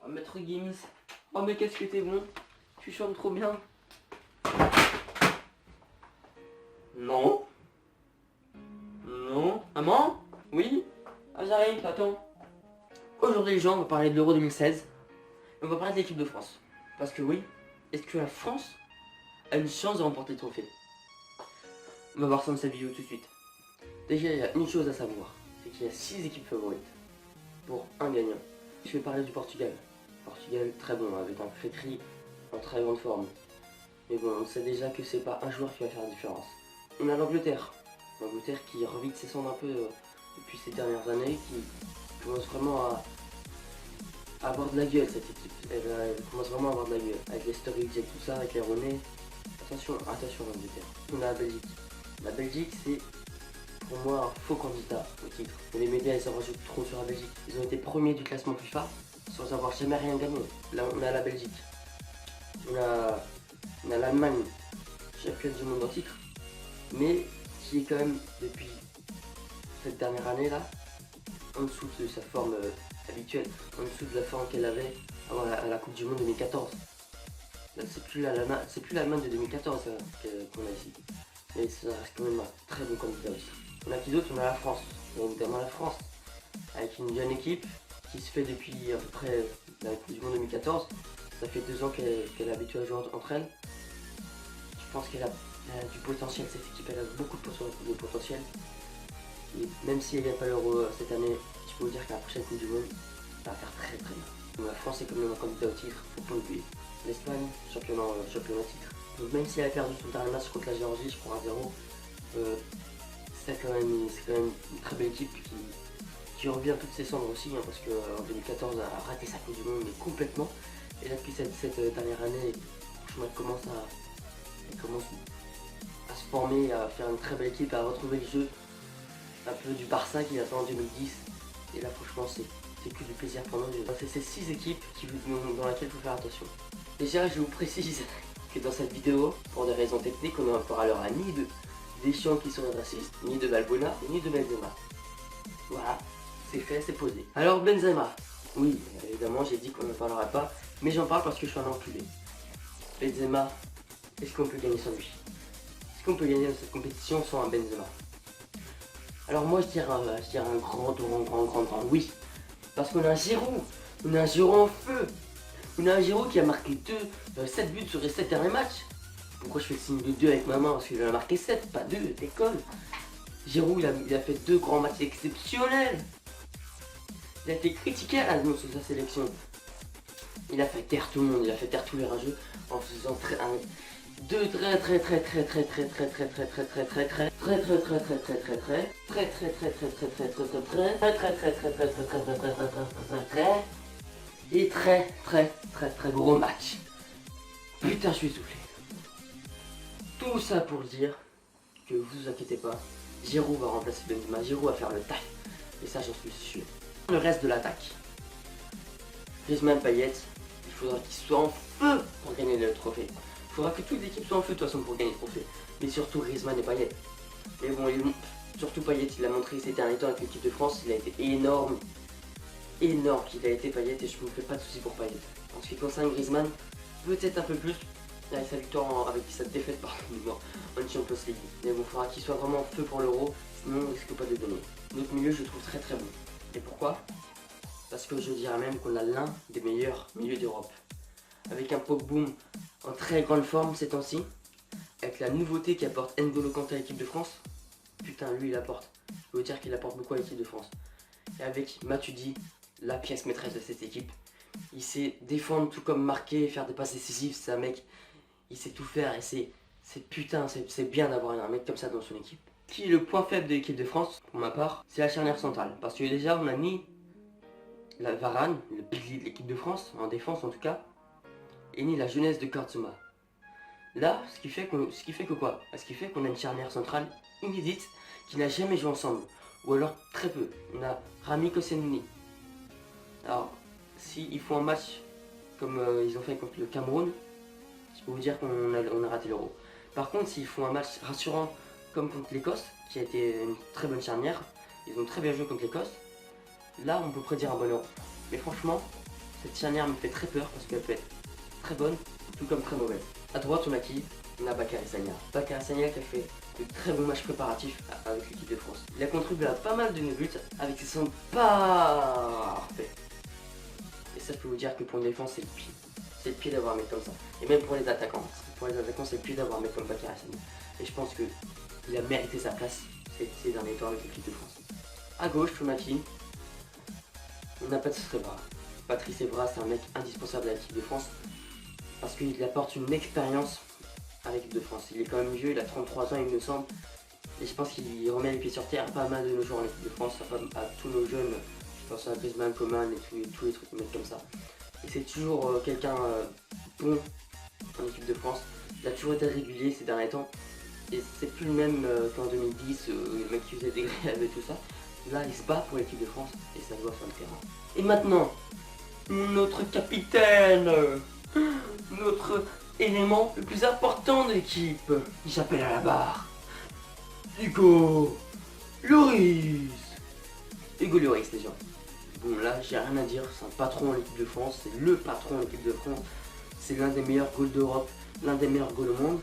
Oh, Maître Gims. Oh, mais qu'est-ce que t'es bon. Tu chantes trop bien. Non. Non. Maman? Oui? Ah, j'arrive, attends. Aujourd'hui, les gens, on va parler de l'Euro 2016. On va parler de l'équipe de France. Parce que oui, est-ce que la France a une chance de remporter le trophée? On va voir ça dans cette vidéo tout de suite. Déjà, il y a une chose à savoir. C'est qu'il y a 6 équipes favorites pour un gagnant. Je vais parler du Portugal. Portugal, très bon, avec un Cricri en très grande forme. Mais bon, on sait déjà que c'est pas un joueur qui va faire la différence. On a l'Angleterre. L'Angleterre qui revit de ses cendres un peu depuis ces dernières années, qui commence vraiment à avoir de la gueule, cette équipe. Elle commence vraiment à avoir de la gueule. Avec les Sturridge et tout ça, avec les Rooney. Attention, attention l'Angleterre. On a la Belgique. La Belgique, c'est pour moi un faux candidat au titre. Et les médias, ils s'en rajoutent trop sur la Belgique. Ils ont été premiers du classement FIFA sans avoir jamais rien gagné. Là, on a la Belgique. On a l'Allemagne, championne du monde en titre, mais qui est quand même, depuis cette dernière année là, en dessous de sa forme habituelle, en dessous de la forme qu'elle avait avant la Coupe du Monde 2014. Là, c'est plus l'Allemagne de 2014 qu'on a ici, mais ça reste quand même un très bon candidat aussi. On a qui d'autre? On a la France, et notamment la France, avec une jeune équipe qui se fait depuis à peu près la Coupe du Monde 2014. Ça fait 2 ans qu'elle est habituée à jouer entre elles. Je pense qu'elle a du potentiel, cette équipe, elle a beaucoup de potentiel. Et même si elle ne gagne pas l'Euro cette année, je peux vous dire qu'à la prochaine Coupe du Monde, ça va faire très très bien. Donc la France est quand même un candidat au titre, faut pas l'oublier. L'Espagne, championnat titre. Donc même si elle a perdu son dernier match contre la Géorgie, je crois 1-0, c'est quand même une très belle équipe qui revient à toutes ses cendres aussi, hein, parce qu'en 2014 elle a raté sa Coupe du Monde mais complètement. Et là depuis cette dernière année, franchement elle commence à se former, à faire une très belle équipe, à retrouver le jeu un peu du Barça qu'il a fait en 2010. Et là franchement c'est que du plaisir pour nous. C'est ces 6 équipes dans lesquelles il faut faire attention. Déjà je vous précise que dans cette vidéo, pour des raisons techniques, on ne parlera ni de Deschamps qui sont racistes, ni de Valbuena, ni de Benzema. Voilà, c'est fait, c'est posé. Alors Benzema, oui, évidemment j'ai dit qu'on ne parlerait pas, mais j'en parle parce que je suis un enculé. Benzema, est-ce qu'on peut gagner sans lui? Est-ce qu'on peut gagner cette compétition sans un Benzema? Alors moi je dirais un grand oui. Parce qu'on a un Giroud, on a un Giroud en feu. On a un Giroud qui a marqué 7 buts sur les 7 derniers matchs. Pourquoi je fais le signe de 2 avec ma main? Parce qu'il en a marqué 7, pas 2, t'écoles. Giroud il a fait 2 grands matchs exceptionnels. Il a été critiqué à l'annonce de sa sélection. Il a fait taire tout le monde, il a fait taire tous les rageux en faisant deux très gros match. Putain, je suis soufflé. Tout ça pour dire que vous inquiétez pas, Giroud va remplacer Benzema, Giroud va faire le taf. Et ça, j'en suis sûr. Le reste de l'attaque, Griezmann, Payet, il faudra qu'ils soient en feu pour gagner le trophée. Il faudra que toute l'équipe soit en feu de toute façon pour gagner le trophée. Mais surtout Griezmann et Payet. Mais bon, surtout Payet, il l'a montré ces derniers temps avec l'équipe de France, il a été énorme. Énorme qu'il a été Payet et je ne me fais pas de soucis pour Payet. En ce qui concerne Griezmann, peut-être un peu plus avec sa victoire, avec sa défaite en Champions League. Mais bon, il faudra qu'il soit vraiment en feu pour l'Euro, sinon on risque pas de le donner. Notre milieu, je le trouve très très bon. Et pourquoi? Parce que je dirais même qu'on a l'un des meilleurs milieux d'Europe. Avec un Pogba en très grande forme ces temps-ci, avec la nouveauté qu'apporte N'Golo Kanté à l'équipe de France, putain lui il apporte, je peux vous dire qu'il apporte beaucoup à l'équipe de France. Et avec Matuidi, la pièce maîtresse de cette équipe, il sait défendre tout comme marquer, faire des passes décisives, c'est un mec, il sait tout faire et c'est bien d'avoir un mec comme ça dans son équipe. Qui est le point faible de l'équipe de France, pour ma part, c'est la charnière centrale. Parce que déjà on a mis la Varane, le pilier de l'équipe de France, en défense en tout cas, et ni la jeunesse de Kurtzuma. Là, ce qui fait qu'on a une charnière centrale inédite qui n'a jamais joué ensemble, ou alors très peu. On a Rami Koscielny. Alors, s'ils font un match comme ils ont fait contre le Cameroun, je peux vous dire qu'on a raté l'Euro. Par contre, s'ils font un match rassurant comme contre l'Écosse, qui a été une très bonne charnière, ils ont très bien joué contre l'Écosse, là on peut prédire un bon Euro. Mais franchement, Cette charnière me fait très peur parce qu'elle peut être très bonne, tout comme très mauvaise. À droite, on a qui? On a Bakary Sagna. Bakary Sagna qui a fait de très bons matchs préparatifs avec l'équipe de France. Il a contribué à pas mal de nos buts avec ses centres parfaits. Et ça, je peux vous dire que pour une défense, c'est le pied. C'est le pied d'avoir un mec comme ça. Et même pour les attaquants. Pour les attaquants, c'est le pied d'avoir un mec comme Bakary Sagna. Et je pense qu'il a mérité sa place ces derniers temps avec l'équipe de France. À gauche, on a qui? On n'a pas de Evra. Patrice Evra, c'est un mec indispensable à l'équipe de France parce qu'il apporte une expérience à l'équipe de France. Il est quand même vieux, il a 33 ans, il me semble. Et je pense qu'il remet les pieds sur terre pas mal de nos joueurs en équipe de France, à tous nos jeunes. Je pense à Griezmann, Coman et tous les trucs mecs comme ça. Et c'est toujours quelqu'un bon en équipe de France. Il a toujours été régulier ces derniers temps. Et c'est plus le même qu'en 2010, le mec qui faisait des grèves et tout ça. Là, il se bat pour l'équipe de France et ça se voit sur le terrain. Et maintenant, notre capitaine, notre élément le plus important de l'équipe, j'appelle à la barre Hugo Lloris. Hugo Lloris déjà. Bon là, j'ai rien à dire, c'est un patron à l'équipe de France, c'est le patron à l'équipe de France. C'est l'un des meilleurs goals d'Europe, l'un des meilleurs goals au monde.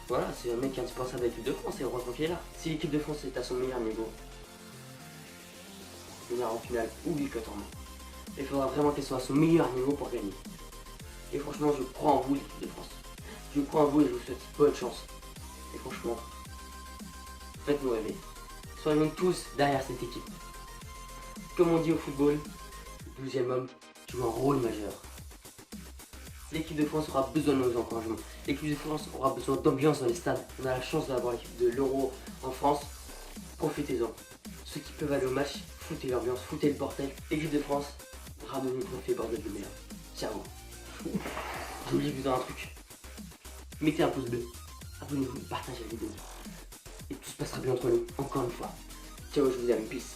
Voilà, c'est un mec indispensable à l'équipe de France et heureusement qu'il est là. Si l'équipe de France est à son meilleur niveau, venir en finale ou obligatoirement, il faudra vraiment qu'elle soit à son meilleur niveau pour gagner. Et franchement, je crois en vous, l'équipe de France. Je crois en vous et je vous souhaite bonne chance. Et franchement, faites-nous rêver. Soyons tous derrière cette équipe. Comme on dit au football, le 12e homme joue un rôle majeur. L'équipe de France aura besoin de nos encouragements. L'équipe de France aura besoin d'ambiance dans les stades. On a la chance d'avoir l'équipe de l'Euro en France. Profitez-en. Ceux qui peuvent aller au match, foutez l'ambiance, foutez le bordel. L'équipe de France, ramenez le trophée bordel du meilleur. Ciao. J'ai oublié de vous dire un truc. Mettez un pouce bleu. Abonnez-vous, partagez la vidéo. Et tout se passera bien entre nous, encore une fois. Ciao, je vous aime, peace.